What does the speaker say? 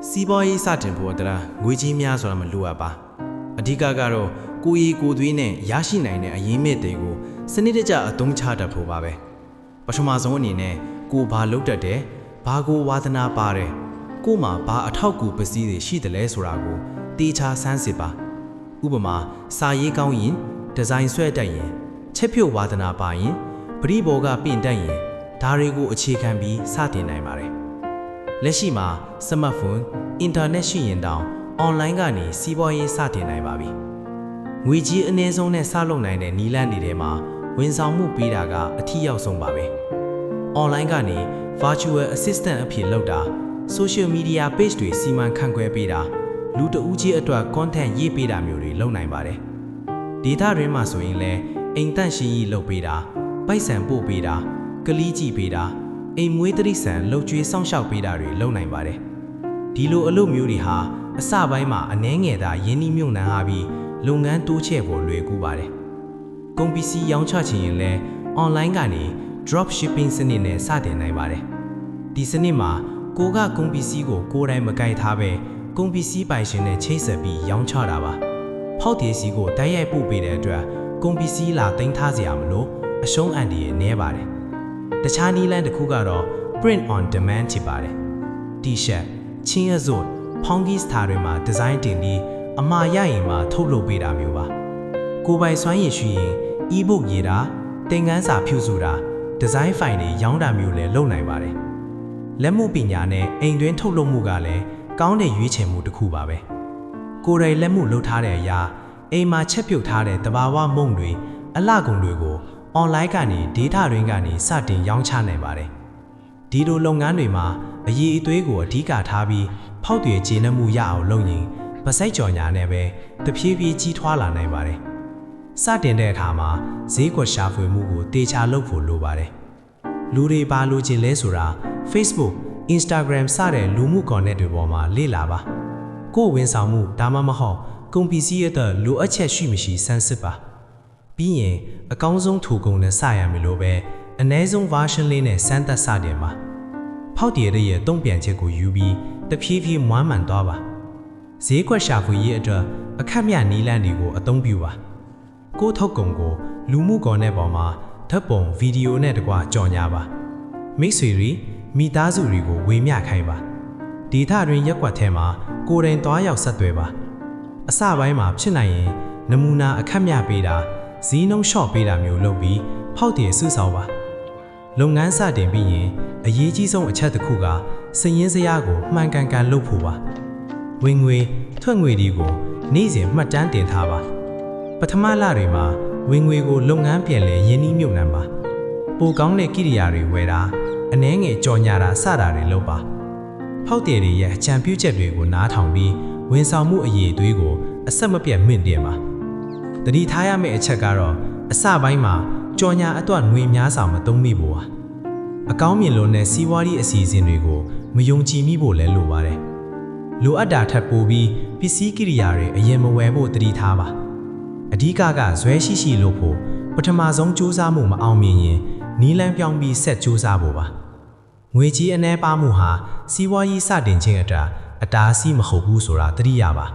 စီးပွားရေးစတင်ဖို့အတွက်ငွေကြီးများဆိုတာမလိုအပ်ပါအဓိကကတော့ကိုယ်ရည်ကိုယ်သွေးနဲ့ရရှိနိုင်တဲ့အရင်းမြစ်တွေကိုစနစ်တကျအသုံးချတတ်ဖို့ပါပဲပထမဆုံးအနေနဲ့ကိုဘာလုပ်တတ်တယ်ဘာကိုဝါသနာပါတယ်ကို့မှာဘာအထောက်အကူပစ္စည်းတွေရှိတယ်လဲဆိုတာကိုတေချာဆန်းစစ်ပါဥပမာစာရေးကောင်းရင်ဒီဇိုင်းဆွဲတတ်ရင်ချက်ဖြုတ်ဝါသနာပါရင်ပရိဘောကပင့်တတ်ရင်ဒါတွေကိုအခြေခံပြီးစတင်နိုင်ပါတယ်လက်ရှိမှာစမတ်ဖုန်းအင်တာနက်ရှိရင်တောင်အွန်လိုင်းကနေစီးပွားရေးစတင်နိုင်ပါပြီငွေကြီးအနည်းဆုံးနဲ့စလုပ်နိုင်တဲ့နည်းလမ်းတွေထဲမှာဝန်ဆောင်မှုပေးတာကအထီးရောက်ဆုံးပါပဲအွန်လိုင်းကနေ virtual assistant အဖြစ်လုပ်တာ social media page တွေစီမံခန့်ခွဲပေးတာလူတဦးချင်းအတွက် content ရေးပေးတာမျိုးတွေလုပ်နိုင်ပါတယ် data တွေမှာဆိုရင်လည်းအိမ်တန့်ရှင်းရေးလုပ်ပေးတာပိုက်ဆံပို့ပေးတာကလီးကြည့်ပေးတာအိမ်မွေးတရိษံလှုပ်ကြွေးစောင့်ရှောက်ပေးတာတွေလုပ်နိုင်ပါတယ်ဒီလိုအလုပ်မျိုးတွေဟာအစပိုင်းမှာအနှဲငယ်သာရင်းနှီးမြှုပ်နှံရပြီးလုပ်ငန်းတိုးချဲ့ဖို့လွယ်ကူပါတယ်ကုန်ပစ္စည်းရောင်းချခြင်းရင်လည်း online ကနေ drop shipping စနစ်နဲ့စတင်နိုင်ပါတယ်ဒီစနစ်မှာကိုကကုန်ပစ္စည်းကိုကိုယ်တိုင်မကိုင်ထားပဲကုန်ပစ္စည်းပိုင်ရှင်နဲ့ချိတ်ဆက်ပြီးရောင်းချတာပါဖောက်သည်စီကိုတိုက်ရိုက်ပို့ပေးတဲ့အတွက်ကုန်ပစ္စည်းလာတင်ထားစရာမလိုအရှုံးအန်ဒီရဲ့နည်းပါတယ်တခြားနည်းလမ်းတစ်ခုကတော့ print on demand ဖြစ်ပါတယ် T-shirt ချင်းအစို့ဖောင်းကီးစတာတွေမှာဒီဇိုင်းတင်ပြီးအမှားရရင်မှထုတ်လုပ်ပေးတာမျိုးပါကိုယ်ပိုင်စွမ်းရည်ရှိရင် e-book ရေးတာသင်ခန်းစာဖြည့်စုတာဒီဇိုင်းဖိုင်တွေရောင်းတာမျိုးလည်းလုပ်နိုင်ပါတယ်လက်မှုပညာနဲ့အိမ်တွင်းထုတ်လုပ်မှုကလည်းကောင်းတဲ့ရွေးချယ်မှုတစ်ခုပါပဲကိုယ်တိုင်လက်မှုလုပ်ထားတဲ့အရာအိမ်မှာချက်ပြုတ်ထားတဲ့တဘာဝမုံတွေအလှကုန်တွေကို online ကနေ data တွေကနေစတင်ရောင်းချနိုင်ပါတယ်ဒီလိုလုပ်ငန်းတွေမှာအရေးအသွေးကိုအဓိကထားပြီးဖောက်တွေကျေနပ်မှုရအောင်လုပ်ရင်ပစိတ်ကြော်ညာနဲ့ပဲတဖြည်းဖြည်းကြီးထွားလာနိုင်ပါတယ်စတင်တဲ့အခါမှာဈေးကွက်ရှာဖွေမှုကိုတေချာလုပ်ဖို့လိုပါတယ်လူတွေဘာလိုချင်လဲဆိုတာ Facebook Instagram စတဲ့လူမှုကွန်ရက်တွေပေါ်မှာလေ့လာပါကိုယ်ဝန်ဆောင်မှုဒါမှမဟုတ်ကုန်ပစ္စည်းအတွက်လိုအပ်ချက်ရှိမရှိစမ်းစစ်ပါပြီးရင်အကောင်းဆုံးထူကုန်နဲ့စရမယ်လို့ပဲအနည်းဆုံး version လေးနဲ့စမ်းသပ်စတင်ပါဖောက်တည်ရဲ့တုံ့ပြန်ချက်ကိုယူပြီးတဖြည်းဖြည်းမွမ်းမံသွားပါဈေးကွက်ရှာဖွေရေးအတွက်အခက်မြနည်းလမ်းတွေကိုအသုံးပြုပါကိုထုတ်ကုန်ကိုလူမှုကွန်ရက်ပေါ်မှာဓာတ်ပုံဗီဒီယိုနဲ့တကွကြော်ညာပါမိတ်ဆွေတွေမိသားစုတွေကိုဝေမျှခိုင်းပါဒေသတွင်ရက်ကွက်ထဲမှာကိုယ်တိုင်သွားရောက်ဆက်သွယ်ပါအစပိုင်းမှာဖြစ်နိုင်ရင်နမူနာအခက်မြပေးတာဈေးနှုန်းလျှော့ပေးတာမျိုးလုပ်ပြီးဖောက်တည်စုဆောင်းပါလုပ်ငန်းစတင်ပြီးရင်အရေးကြီးဆုံးအချက်တစ်ခုကစည်ရင်းစရာကိုမှန်ကန်လုပ်ဖို့ပါဝင်ငွေထွက်ငွေတွေကိုနေ့စဉ်မှတ်တမ်းတင်ထားပါပထမလတွေမှာဝင်ငွေကိုလုပ်ငန်းပြန်လည်ရင်းနှီးမြှုပ်နှံပါပိုကောင်းတဲ့ကိရိယာတွေဝယ်တာအနည်းငယ်ကြော်ညာတာစတာတွေလုပ်ပါဖောက်တည်တွေရဲ့အကြံပြုချက်တွေကိုနားထောင်ပြီးဝန်ဆောင်မှုအရေးအသွေးကိုအဆက်မပြတ်မြင့်တင်ပါတတိထားရမယ့်အချက်ကတော့အစပိုင်းမှာကြော်ညာအတွက်ငွေများစွာမသုံးမိဖို့ပါအကောင်းမြင်လို့နဲ့စီးပွားရေးအစီအစဉ်တွေကိုမယုံကြည်မိဖို့လည်းလိုပါတယ်လိုအပ်တာထပ်ပိုပြီးပစ္စည်းကိရိယာတွေအရင်မဝယ်ဖို့တတိထားပါအဓိကဇွဲရှိလို့ဖို့ပထမဆုံးစူးစမ်းမှုမအောင်မြင်ရင်နီးလန်းပြောင်းပြီးဆက်စူးစမ်းဖို့ပါငွေကြီးအနှဲပါမှုဟာစီးပွားရေးစတင်ခြင်းအတွက်အတားအဆီးမဟုတ်ဘူးဆိုတာသတိရပါ